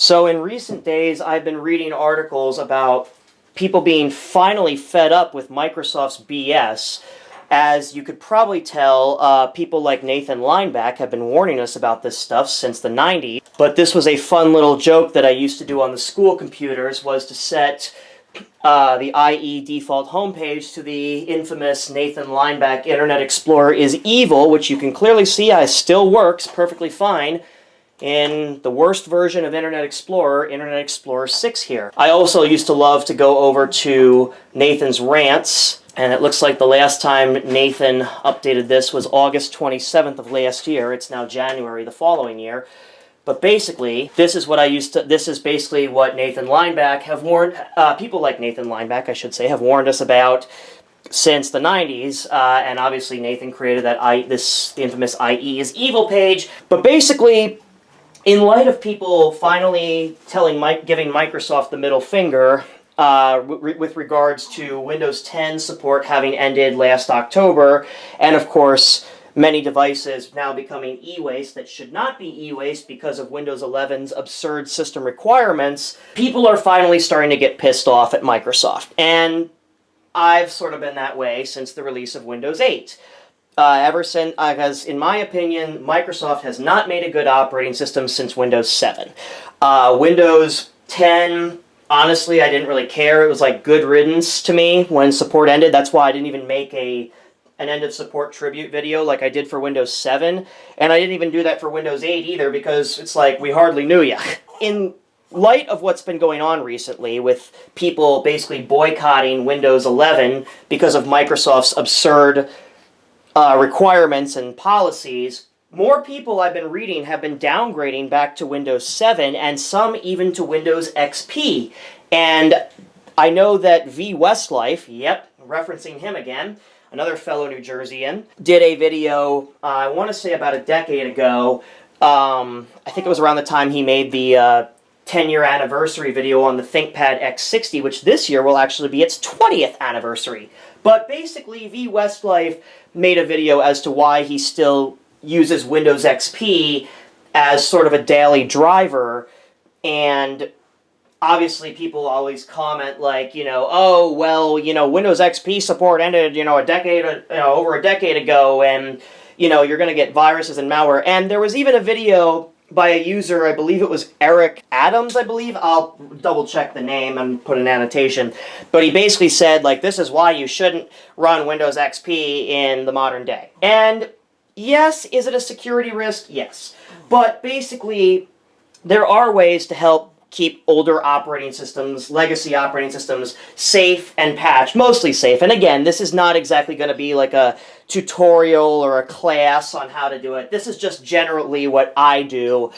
So in recent days, I've been reading articles about people being finally fed up with Microsoft's BS. As you could probably tell, people like Nathan Lineback have been warning us about this stuff since the 90s. But this was a fun little joke that I used to do on the school computers, was to set the IE default homepage to the infamous Nathan Lineback Internet Explorer is evil, which you can clearly see still works perfectly fine in the worst version of Internet Explorer 6 here. I also used to love to go over to Nathan's rants, and it looks like the last time Nathan updated this was August 27th of last year. It's now January the following year. But basically, this is basically what Nathan Lineback have warned, people like Nathan Lineback, I should say, have warned us about since the 90s, and obviously Nathan created the infamous IE is evil page. But basically, in light of people finally giving Microsoft the middle finger with regards to Windows 10 support having ended last October, and of course many devices now becoming e-waste that should not be e-waste because of Windows 11's absurd system requirements, people are finally starting to get pissed off at Microsoft. And I've sort of been that way since the release of Windows 8. Ever since, because in my opinion, Microsoft has not made a good operating system since Windows 7. Windows 10, honestly, I didn't really care. It was like good riddance to me when support ended. That's why I didn't even make an end of support tribute video like I did for Windows 7. And I didn't even do that for Windows 8 either, because it's like, we hardly knew ya. In light of what's been going on recently with people basically boycotting Windows 11 because of Microsoft's absurd requirements and policies, more people I've been reading have been downgrading back to Windows 7, and some even to Windows XP. And I know that V Westlife, yep, referencing him again, another fellow New Jerseyan, did a video, I want to say about a decade ago. I think it was around the time he made the 10-year anniversary video on the ThinkPad X60, which this year will actually be its 20th anniversary. But basically, V Westlife made a video as to why he still uses Windows XP as sort of a daily driver, and obviously people always comment like, oh, well, Windows XP support ended, over a decade ago, and, you're going to get viruses and malware. And there was even a video by a user, I believe it was Eric Adams, I believe. I'll double check the name and put an annotation. But he basically said, like, this is why you shouldn't run Windows XP in the modern day. And yes, is it a security risk? Yes. But basically, there are ways to help keep older operating systems, legacy operating systems, safe and patched, mostly safe. And again, this is not exactly going to be like a tutorial or a class on how to do it. This is just generally what I do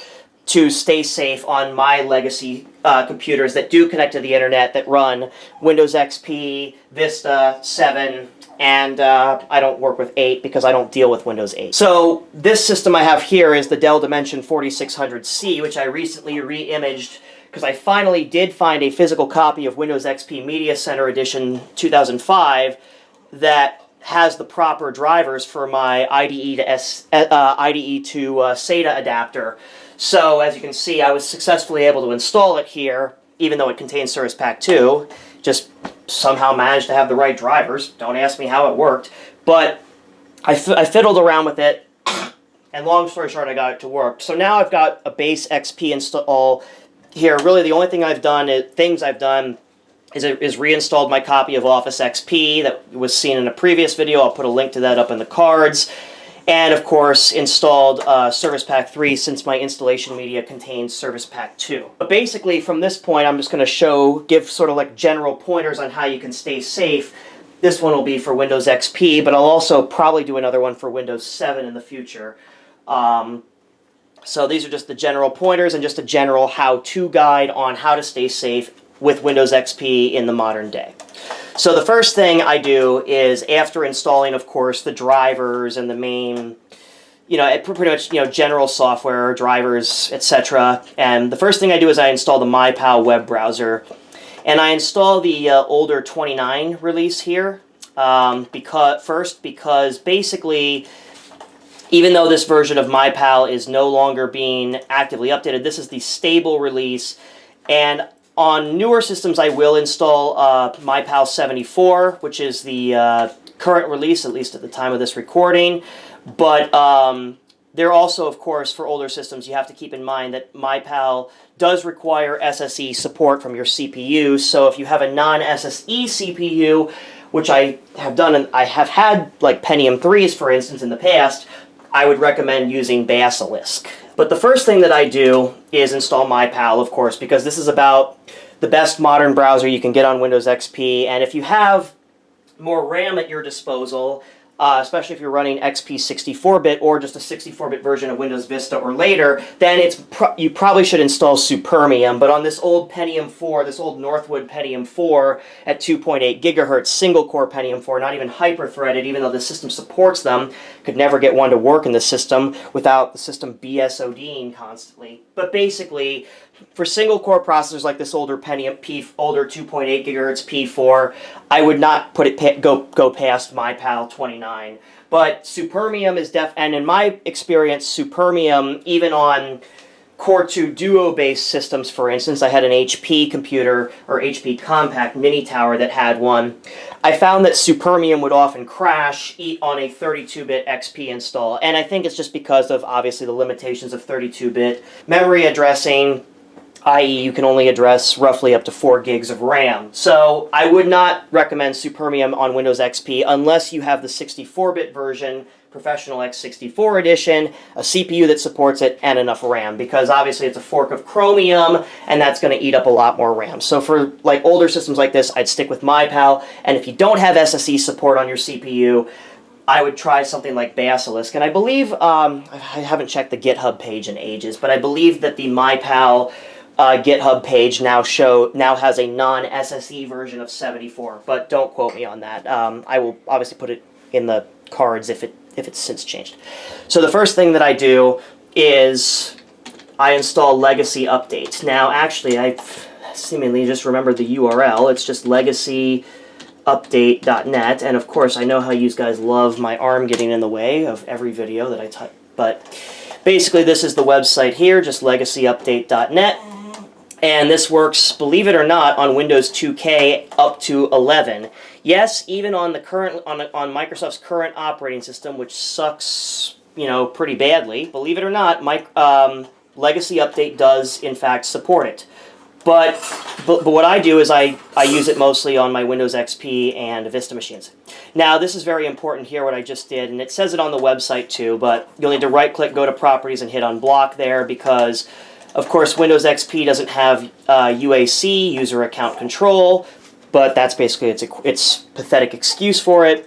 to stay safe on my legacy computers that do connect to the internet, that run Windows XP, Vista, 7, and I don't work with 8 because I don't deal with Windows 8. So this system I have here is the Dell Dimension 4600C, which I recently re-imaged because I finally did find a physical copy of Windows XP Media Center Edition 2005 that has the proper drivers for my IDE to SATA adapter. So as you can see, I was successfully able to install it here, even though it contains Service Pack 2. Just somehow managed to have the right drivers. Don't ask me how it worked. But I fiddled around with it, and long story short, I got it to work. So now I've got a base XP install here. Really, the only thing I've done is reinstalled my copy of Office XP that was seen in a previous video. I'll put a link to that up in the cards. And, of course, installed Service Pack 3 since my installation media contains Service Pack 2. But basically, from this point, I'm just going to give sort of like general pointers on how you can stay safe. This one will be for Windows XP, but I'll also probably do another one for Windows 7 in the future. So these are just the general pointers and just a general how-to guide on how to stay safe with Windows XP in the modern day. So the first thing I do is, after installing, of course, the drivers and the main, pretty much, general software, drivers, etc. And the first thing I do is I install the MyPal web browser. And I install the older 29 release here, because basically even though this version of MyPal is no longer being actively updated, this is the stable release. And on newer systems, I will install MyPal 74, which is the current release, at least at the time of this recording. But there also, of course, for older systems, you have to keep in mind that MyPal does require SSE support from your CPU. So if you have a non-SSE CPU, which I have done, and I have had like Pentium 3s, for instance, in the past, I would recommend using Basilisk. But the first thing that I do is install MyPal, of course, because this is about the best modern browser you can get on Windows XP. And if you have more RAM at your disposal, especially if you're running XP 64-bit or just a 64-bit version of Windows Vista or later, then you probably should install Supermium. But on this old Pentium 4, this old Northwood Pentium 4 at 2.8 gigahertz, single-core Pentium 4, not even hyper-threaded, even though the system supports them, could never get one to work in the system without the system BSODing constantly. But basically, for single-core processors like this older Pentium older 2.8 gigahertz P4, I would not put it go past MyPal 29. But Supermium is and in my experience, Supermium, even on Core 2 Duo-based systems, for instance, I had an HP computer, or HP Compact Mini Tower that had one. I found that Supermium would often crash on a 32-bit XP install, and I think it's just because of, obviously, the limitations of 32-bit memory addressing, i.e. you can only address roughly up to 4 gigs of RAM. So I would not recommend Supermium on Windows XP unless you have the 64-bit version, Professional X64 edition, a CPU that supports it, and enough RAM, because obviously it's a fork of Chromium, and that's going to eat up a lot more RAM. So for like older systems like this, I'd stick with MyPal, and if you don't have SSE support on your CPU, I would try something like Basilisk. And I believe, I haven't checked the GitHub page in ages, but I believe that the MyPal GitHub page now has a non-SSE version of 74, but don't quote me on that. I will obviously put it in the cards if it's since changed. So the first thing that I do is I install Legacy Update. Now, actually, I seemingly just remembered the URL. It's just legacyupdate.net, and of course, I know how you guys love my arm getting in the way of every video that I type, but basically, this is the website here, just legacyupdate.net. And this works, believe it or not, on Windows 2K up to 11. Yes, even on the current on Microsoft's current operating system, which sucks, pretty badly. Believe it or not, Legacy Update does in fact support it. But what I do is I use it mostly on my Windows XP and Vista machines. Now, this is very important here, what I just did, and it says it on the website too, but you'll need to right-click, go to Properties, and hit Unblock there, because of course, Windows XP doesn't have UAC, User Account Control, but that's basically its pathetic excuse for it.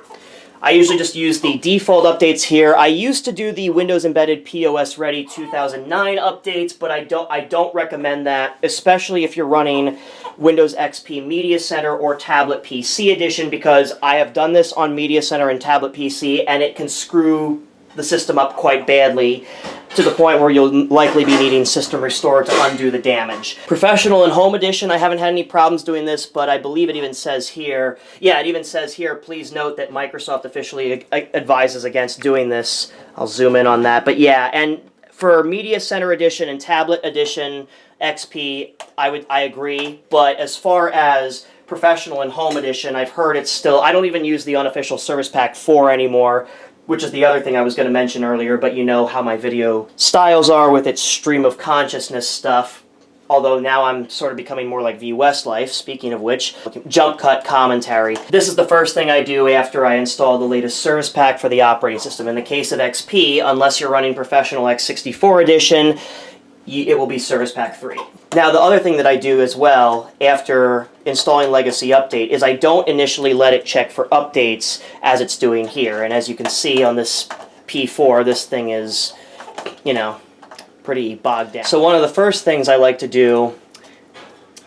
I usually just use the default updates here. I used to do the Windows Embedded POS Ready 2009 updates, but I don't recommend that, especially if you're running Windows XP Media Center or Tablet PC Edition, because I have done this on Media Center and Tablet PC, and it can screw the system up quite badly, to the point where you'll likely be needing System Restore to undo the damage. Professional and Home Edition, I haven't had any problems doing this, but I believe it even says here, please note that Microsoft officially advises against doing this. I'll zoom in on that. But yeah, and for Media Center Edition and Tablet Edition XP, I agree, but as far as Professional and Home Edition, I've heard it's still, I don't even use the unofficial Service Pack 4 anymore, which is the other thing I was going to mention earlier, but you know how my video styles are with its stream of consciousness stuff. Although now I'm sort of becoming more like V Westlife, speaking of which, jump cut commentary. This is the first thing I do after I install the latest service pack for the operating system. In the case of XP, unless you're running Professional X64 Edition, it will be Service Pack 3. Now, the other thing that I do as well, after installing Legacy Update, is I don't initially let it check for updates as it's doing here. And as you can see on this P4, this thing is, pretty bogged down. So one of the first things I like to do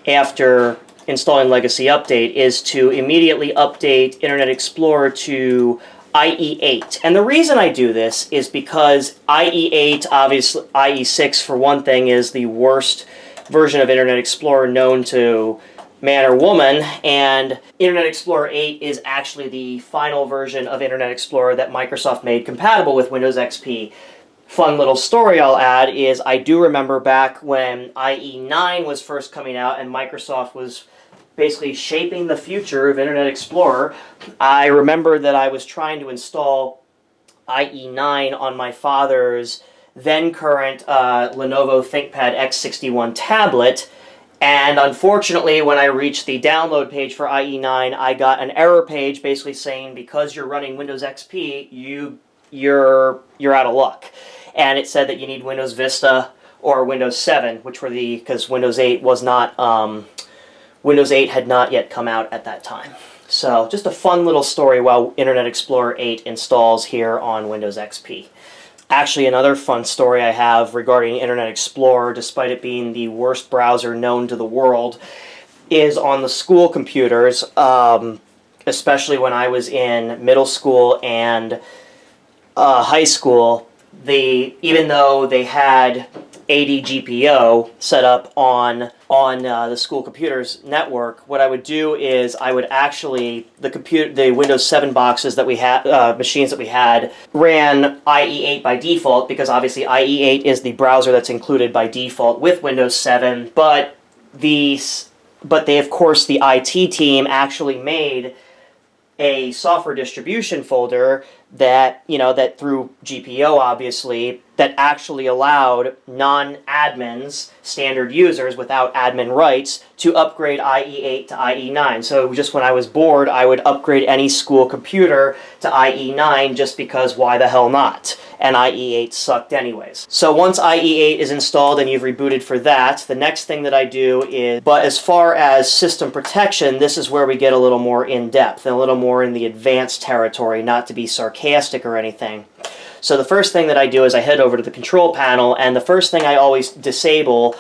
after installing Legacy Update is to immediately update Internet Explorer to IE8. And the reason I do this is because IE8, obviously, IE6 for one thing, is the worst version of Internet Explorer known to man or woman, and Internet Explorer 8 is actually the final version of Internet Explorer that Microsoft made compatible with Windows XP. Fun little story I'll add is I do remember back when IE9 was first coming out and Microsoft was basically shaping the future of Internet Explorer. I remember that I was trying to install IE9 on my father's then current Lenovo ThinkPad X61 tablet, and unfortunately when I reached the download page for IE9 I got an error page basically saying because you're running Windows XP you're out of luck. And it said that you need Windows Vista or Windows 7, which were because Windows 8 was not, Windows 8 had not yet come out at that time. So just a fun little story while Internet Explorer 8 installs here on Windows XP. Actually, another fun story I have regarding Internet Explorer, despite it being the worst browser known to the world, is on the school computers, especially when I was in middle school and high school. Even though they had ADGPO set up on the school computers network, what I would do is I would actually the Windows 7 boxes that we had, machines that we had, ran IE8 by default because obviously IE8 is the browser that's included by default with Windows 7. But they, of course, the IT team actually made a software distribution folder that, that through GPO obviously, that actually allowed non-admins, standard users without admin rights, to upgrade IE8 to IE9. So just when I was bored, I would upgrade any school computer to IE9 just because why the hell not? And IE8 sucked anyways. So once IE8 is installed and you've rebooted for that, the next thing that I do is, but as far as system protection, this is where we get a little more in-depth and a little more in the advanced territory, not to be sarcastic or anything. So the first thing that I do is I head over to the control panel, and the first thing I always disable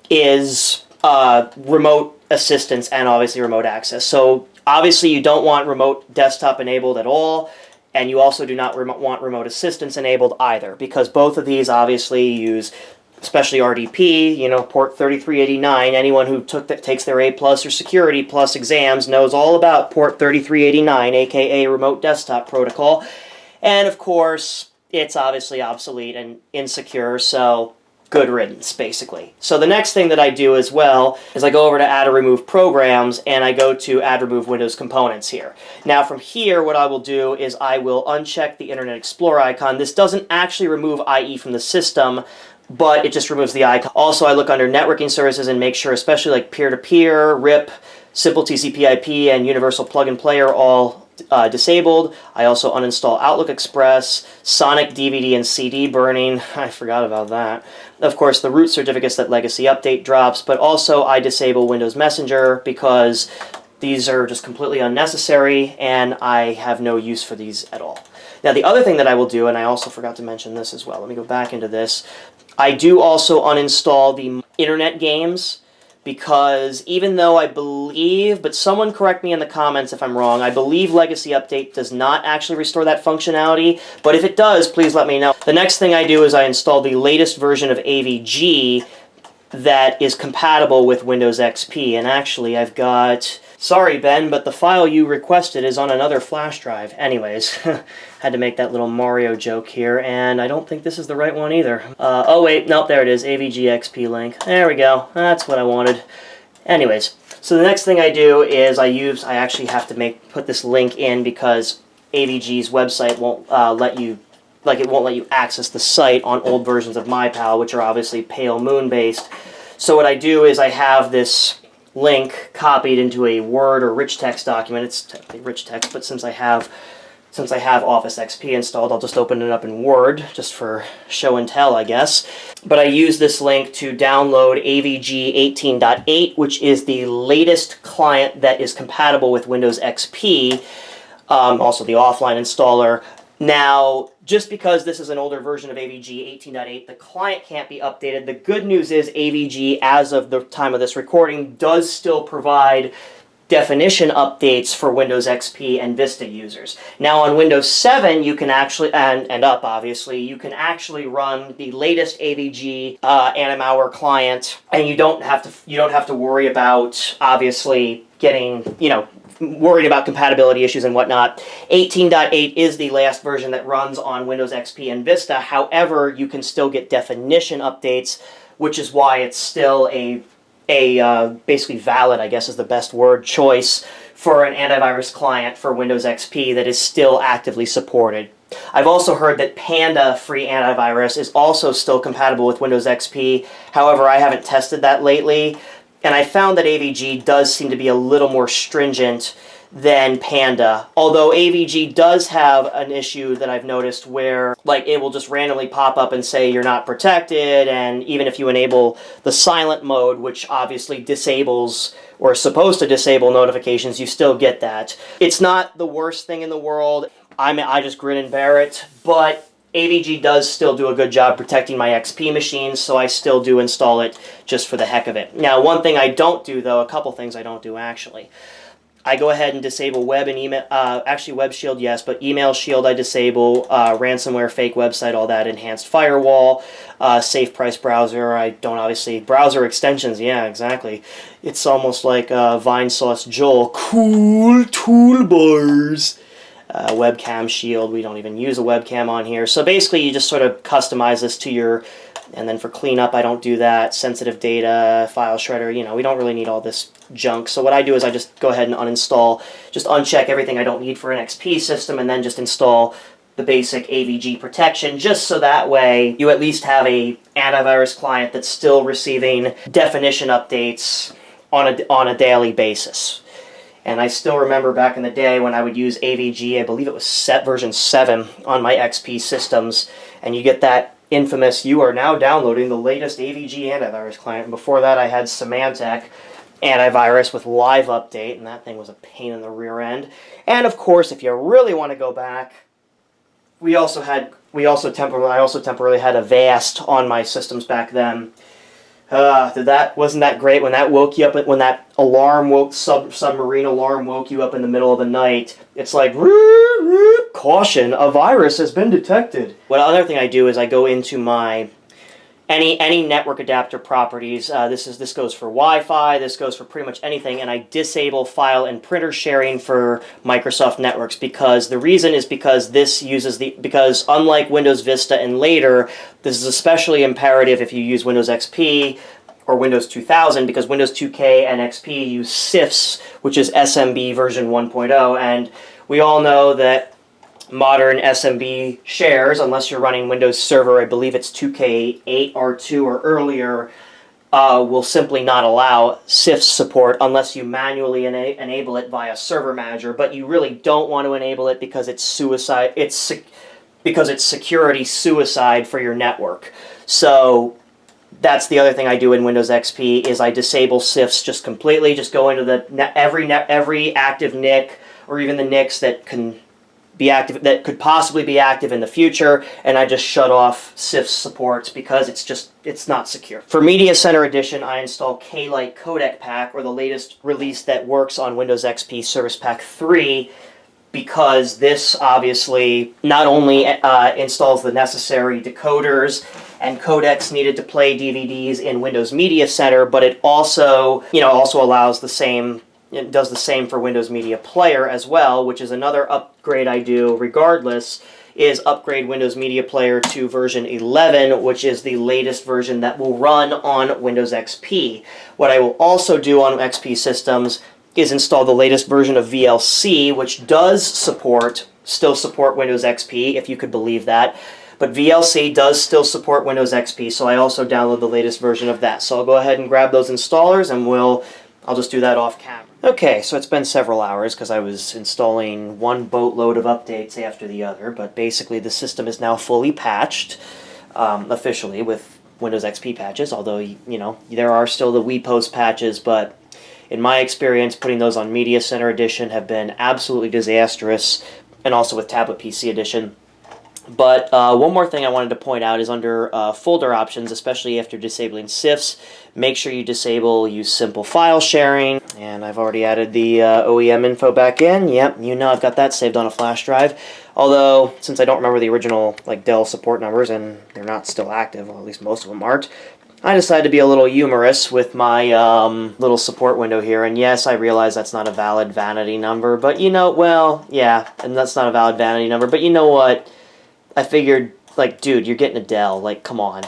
is remote assistance and obviously remote access. So obviously you don't want remote desktop enabled at all, and you also do not want remote assistance enabled either, because both of these obviously use, especially RDP, port 3389. Anyone who takes their A+ or Security Plus exams knows all about port 3389, aka Remote Desktop Protocol. And of course, it's obviously obsolete and insecure, so good riddance, basically. So the next thing that I do as well is I go over to Add or Remove Programs, and I go to Add Remove Windows Components here. Now from here, what I will do is I will uncheck the Internet Explorer icon. This doesn't actually remove IE from the system, but it just removes the icon. Also, I look under Networking Services and make sure, especially like peer-to-peer, RIP, Simple TCP/IP, and Universal Plug-and-Play are all disabled. I also uninstall Outlook Express, Sonic DVD and CD burning. I forgot about that. Of course, the root certificates that Legacy Update drops, but also I disable Windows Messenger because these are just completely unnecessary and I have no use for these at all. Now, the other thing that I will do, and I also forgot to mention this as well, let me go back into this. I do also uninstall the internet games, because even though I believe, but someone correct me in the comments if I'm wrong, I believe Legacy Update does not actually restore that functionality, but if it does, please let me know. The next thing I do is I install the latest version of AVG that is compatible with Windows XP, and actually I've got, sorry Ben, but the file you requested is on another flash drive. Anyways, had to make that little Mario joke here, and I don't think this is the right one either. Oh wait, nope, there it is, AVG XP link. There we go, that's what I wanted. Anyways, so the next thing I do is I actually have to put this link in because AVG's website won't let you access the site on old versions of MyPal, which are obviously Pale Moon based. So what I do is I have this link copied into a Word or rich text document. It's technically rich text, but since I have Office XP installed, I'll just open it up in Word, just for show and tell, I guess. But I use this link to download AVG 18.8, which is the latest client that is compatible with Windows XP, also the offline installer. Now, just because this is an older version of AVG 18.8, the client can't be updated. The good news is AVG, as of the time of this recording, does still provide definition updates for Windows XP and Vista users. Now on Windows 7, you can actually, and up obviously, you can actually run the latest AVG anti-malware client, and you don't have to worry about obviously getting, worried about compatibility issues and whatnot. 18.8 is the last version that runs on Windows XP and Vista. However, you can still get definition updates, which is why it's still a basically valid, I guess is the best word, choice for an antivirus client for Windows XP that is still actively supported. I've also heard that Panda free antivirus is also still compatible with Windows XP. However, I haven't tested that lately, and I found that AVG does seem to be a little more stringent than Panda. Although AVG does have an issue that I've noticed where it will just randomly pop up and say you're not protected, and even if you enable the silent mode, which obviously disables or is supposed to disable notifications, you still get that. It's not the worst thing in the world. I just grin and bear it, but AVG does still do a good job protecting my XP machines, so I still do install it just for the heck of it. Now, one thing I don't do, though, a couple things I don't do actually. I go ahead and disable web and email, actually Web Shield, yes, but Email Shield I disable, ransomware, fake website, all that, enhanced firewall, safe price browser, I don't obviously, browser extensions, yeah, exactly. It's almost like Vine Sauce Joel, cool toolbars. Webcam Shield, we don't even use a webcam on here. So basically you just sort of customize this to your, and then for cleanup I don't do that, sensitive data, file shredder, we don't really need all this junk. So what I do is I just go ahead and uninstall, just uncheck everything I don't need for an XP system, and then just install the basic AVG protection, just so that way you at least have a antivirus client that's still receiving definition updates on a daily basis. And I still remember back in the day when I would use AVG, I believe it was version 7 on my XP systems, and you get that infamous, you are now downloading the latest AVG antivirus client. And before that I had Symantec antivirus with live update, and that thing was a pain in the rear end. And of course, if you really want to go back, I also temporarily had Avast on my systems back then. Wasn't that great when that woke you up, when that alarm submarine alarm woke you up in the middle of the night? It's like, caution, a virus has been detected. What other thing I do is I go into my any network adapter properties. This goes for Wi-Fi, this goes for pretty much anything, and I disable file and printer sharing for Microsoft networks, because the reason is because because unlike Windows Vista and later, this is especially imperative if you use Windows XP or Windows 2000, because Windows 2K and XP use CIFS, which is SMB version 1.0, and we all know that modern SMB shares, unless you're running Windows Server, I believe it's 2K8 R2 or earlier, will simply not allow CIFS support unless you manually enable it via Server Manager. But you really don't want to enable it because it's suicide. Because it's security suicide for your network. So that's the other thing I do in Windows XP is I disable CIFS just completely. Just go into every active NIC, or even the NICs that can be active, that could possibly be active in the future, and I just shut off CIFS supports because it's not secure. For Media Center Edition, I install K-Lite Codec Pack, or the latest release that works on Windows XP Service Pack 3, because this obviously not only installs the necessary decoders and codecs needed to play DVDs in Windows Media Center, but it also, allows the same. It does the same for Windows Media Player as well, which is another upgrade I do regardless, is upgrade Windows Media Player to version 11, which is the latest version that will run on Windows XP. What I will also do on XP systems is install the latest version of VLC, which does still support Windows XP, if you could believe that. But VLC does still support Windows XP, so I also download the latest version of that. So I'll go ahead and grab those installers, and I'll just do that off camera. Okay, so it's been several hours because I was installing one boatload of updates after the other, but basically the system is now fully patched, officially, with Windows XP patches, although, there are still the WePost patches, but in my experience, putting those on Media Center Edition have been absolutely disastrous, and also with Tablet PC Edition. But one more thing I wanted to point out is under folder options, especially after disabling CIFs, make sure you disable use simple file sharing. And I've already added the OEM info back in. Yep, you know I've got that saved on a flash drive. Although, since I don't remember the original Dell support numbers, and they're not still active, well, at least most of them aren't, I decided to be a little humorous with my little support window here, and yes, I realize that's not a valid vanity number, but well, yeah, and that's not a valid vanity number, but you know what? I figured, dude, you're getting a Dell, come on.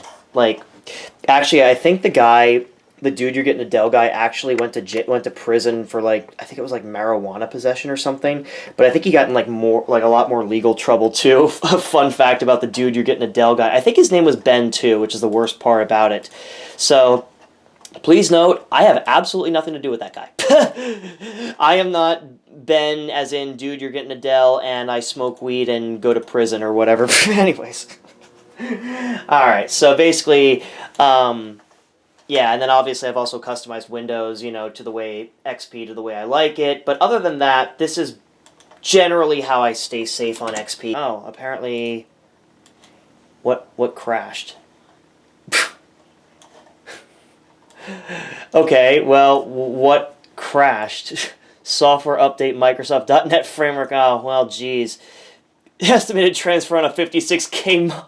Actually, I think the dude you're getting a Dell guy actually went to prison for, I think it was, marijuana possession or something, but I think he got in, a lot more legal trouble, too. Fun fact about the dude you're getting a Dell guy. I think his name was Ben, too, which is the worst part about it. So, please note, I have absolutely nothing to do with that guy. I am not Ben, as in, dude, you're getting a Dell, and I smoke weed and go to prison or whatever. Anyways. Alright, so basically, yeah, and then obviously I've also customized Windows, to the way XP, to the way I like it. But other than that, this is generally how I stay safe on XP. Oh, apparently, what crashed? Okay, well, what crashed? Software update Microsoft.NET Framework. Oh, well, geez. Estimated transfer on a 56K.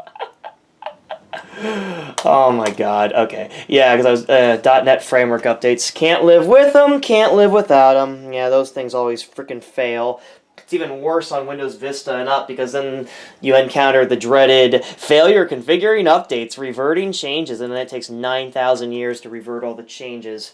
Oh my god, okay. Yeah, because I was, .NET Framework updates. Can't live with them, can't live without them. Yeah, those things always freaking fail. It's even worse on Windows Vista and up, because then you encounter the dreaded failure configuring updates, reverting changes, and then it takes 9,000 years to revert all the changes.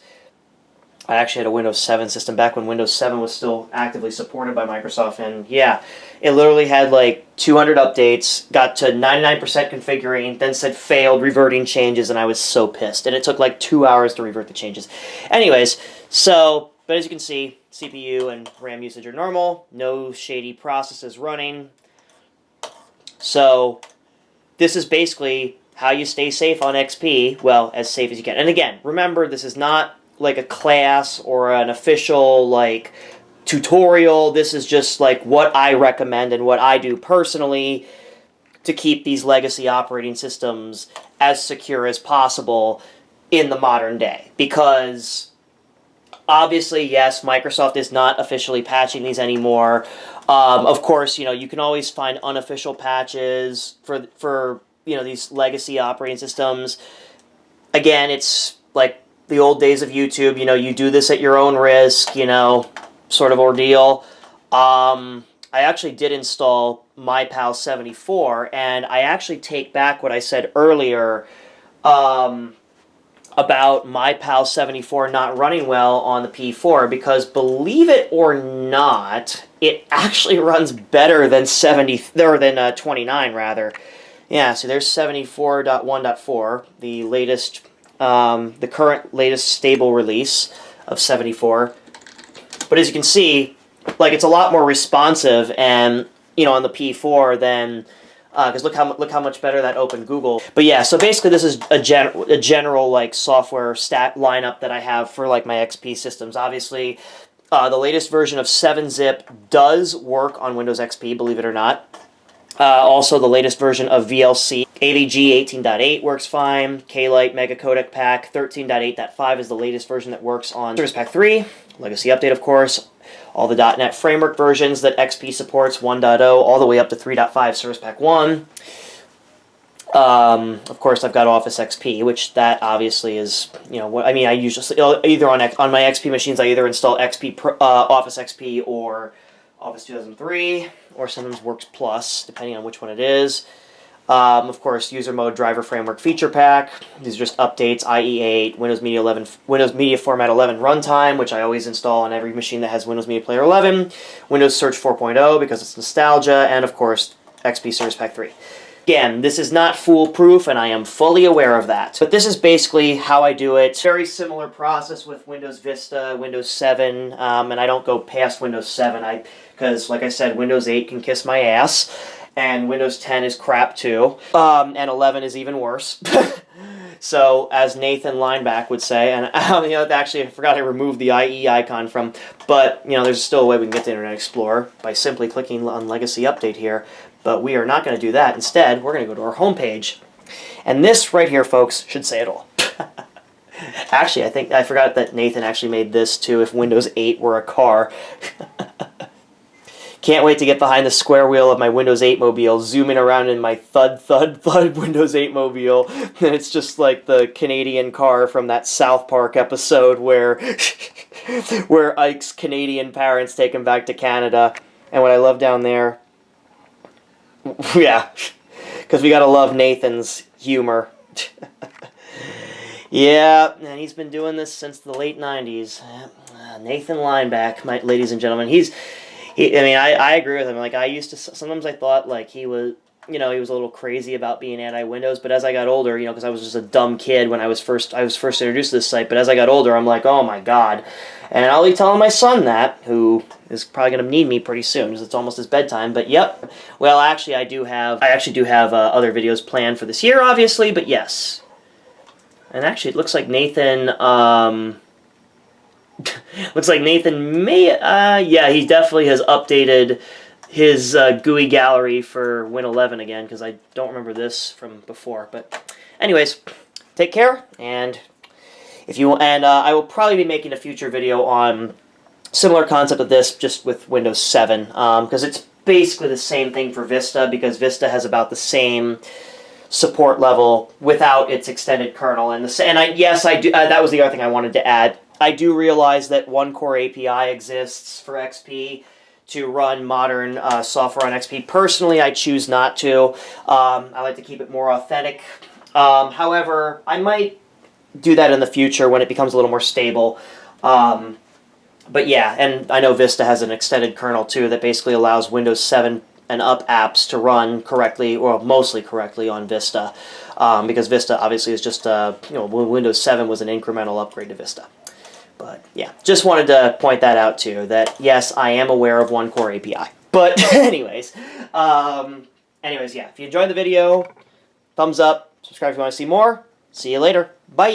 I actually had a Windows 7 system back when Windows 7 was still actively supported by Microsoft, and yeah, it literally had 200 updates, got to 99% configuring, then said failed, reverting changes, and I was so pissed. And it took 2 hours to revert the changes. Anyways, so, but as you can see, CPU and RAM usage are normal, no shady processes running. So, this is basically how you stay safe on XP, well, as safe as you can. And again, remember, this is not a class or an official tutorial. This is just what I recommend and what I do personally to keep these legacy operating systems as secure as possible in the modern day. Because obviously, yes, Microsoft is not officially patching these anymore. Of course, you can always find unofficial patches for these legacy operating systems. Again, it's the old days of YouTube, you do this at your own risk, sort of ordeal. I actually did install MyPal 74, and I actually take back what I said earlier about MyPal 74 not running well on the P4, because believe it or not, it actually runs better than 29 rather. Yeah, so there's 74.1.4, the latest. The current latest stable release of 74. But as you can see, it's a lot more responsive, and on the P4 than because look how much better that opened Google. But yeah, so basically this is a general software stat lineup that I have for my XP systems. Obviously, the latest version of 7-zip does work on Windows XP, believe it or not. Also, the latest version of VLC, AVG 18.8 works fine. K-Lite Mega Codec Pack 13.8.5 is the latest version that works on Service Pack 3. Legacy Update, of course. All the .NET Framework versions that XP supports, 1.0, all the way up to 3.5 Service Pack 1. Of course, I've got Office XP, which that obviously is, I usually, either on my XP machines, I either install Office XP or Office 2003, or sometimes Works Plus, depending on which one it is. Of course, User Mode Driver Framework Feature Pack. These are just updates, IE8, Windows Media 11, Windows Media Format 11 Runtime, which I always install on every machine that has Windows Media Player 11, Windows Search 4.0 because it's nostalgia, and of course, XP Service Pack 3. Again, this is not foolproof, and I am fully aware of that. But this is basically how I do it. Very similar process with Windows Vista, Windows 7, and I don't go past Windows 7, because, like I said, Windows 8 can kiss my ass, and Windows 10 is crap too, and 11 is even worse. So, as Nathan Lineback would say, and actually I forgot I removed the IE icon from, but there's still a way we can get to Internet Explorer by simply clicking on Legacy Update here. But we are not going to do that. Instead, we're going to go to our home page. And this right here, folks, should say it all. Actually, I think I forgot that Nathan actually made this too, if Windows 8 were a car. Can't wait to get behind the square wheel of my Windows 8 mobile, zooming around in my thud, thud, thud Windows 8 mobile. And it's just like the Canadian car from that South Park episode where, where Ike's Canadian parents take him back to Canada. And what I love down there, yeah, because we gotta love Nathan's humor. Yeah, and he's been doing this since the late 90s. Nathan Lineback, ladies and gentlemen. I agree with him. Like, sometimes I thought, like, he was a little crazy about being anti-Windows, but as I got older, because I was just a dumb kid when I was first introduced to this site, but as I got older, I'm like, oh my god. And I'll be telling my son that, who is probably going to need me pretty soon, because it's almost his bedtime, but yep. Well, actually, I actually do have other videos planned for this year, obviously, but yes. And actually, it looks like Nathan, yeah, he definitely has updated his GUI gallery for Win 11 again, because I don't remember this from before. But anyways, take care, and I will probably be making a future video on similar concept of this, just with Windows 7, because it's basically the same thing for Vista, because Vista has about the same support level without its extended kernel. Yes, I do. That was the other thing I wanted to add. I do realize that one core API exists for XP to run modern software on XP. Personally, I choose not to. I like to keep it more authentic. However, I might do that in the future when it becomes a little more stable. But yeah, and I know Vista has an extended kernel too that basically allows Windows 7 and up apps to run correctly, or mostly correctly, on Vista, because Vista obviously is just Windows 7 was an incremental upgrade to Vista. But yeah, just wanted to point that out too, that yes, I am aware of one core API. But anyways, yeah, if you enjoyed the video, thumbs up, subscribe if you want to see more. See you later. Bye.